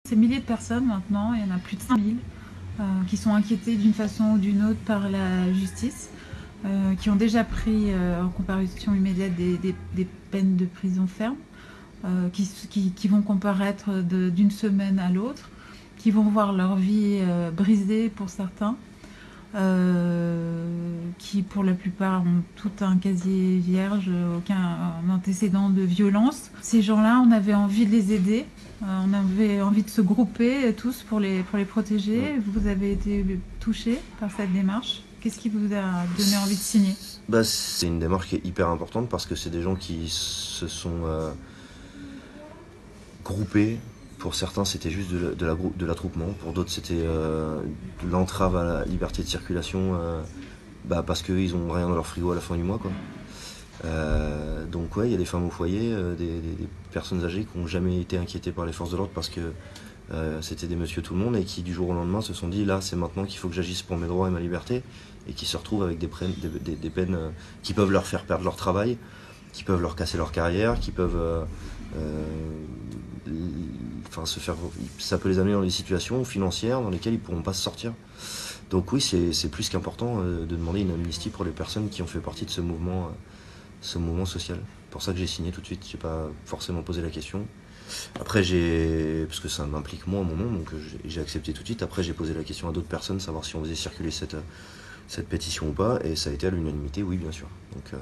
Ces milliers de personnes maintenant, il y en a plus de 5000 qui sont inquiétées d'une façon ou d'une autre par la justice, qui ont déjà pris en comparution immédiate des peines de prison ferme, qui vont comparaître d'une semaine à l'autre, qui vont voir leur vie brisée pour certains, qui pour la plupart ont tout un casier vierge, aucun antécédent de violence. Ces gens-là, on avait envie de les aider, on avait envie de se grouper tous pour les protéger. Vous avez été touché par cette démarche. Qu'est-ce qui vous a donné envie de signer ? C'est une démarche qui est hyper importante parce que c'est des gens qui se sont groupés. Pour certains, c'était juste de l'attroupement. Pour d'autres, c'était de l'entrave à la liberté de circulation parce qu'ils n'ont rien dans leur frigo à la fin du mois, quoi. Donc ouais, il y a des femmes au foyer, des personnes âgées qui n'ont jamais été inquiétées par les forces de l'ordre parce que c'était des monsieur tout le monde et qui du jour au lendemain se sont dit là c'est maintenant qu'il faut que j'agisse pour mes droits et ma liberté, et qui se retrouvent avec des peines qui peuvent leur faire perdre leur travail, qui peuvent leur casser leur carrière, qui peuvent ça peut les amener dans des situations financières dans lesquelles ils ne pourront pas se sortir. Donc oui, c'est plus qu'important de demander une amnistie pour les personnes qui ont fait partie de ce mouvement social. C'est pour ça que j'ai signé tout de suite, j'ai pas forcément posé la question. Après parce que ça m'implique moi mon nom, donc j'ai accepté tout de suite. Après j'ai posé la question à d'autres personnes, savoir si on faisait circuler cette pétition ou pas, et ça a été à l'unanimité, oui bien sûr. Donc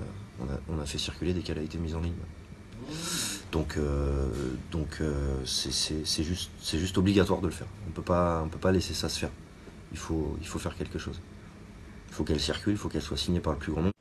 on a fait circuler dès qu'elle a été mise en ligne. Donc c'est juste obligatoire de le faire. On peut pas laisser ça se faire. Il faut faire quelque chose. Il faut qu'elle circule, il faut qu'elle soit signée par le plus grand nombre.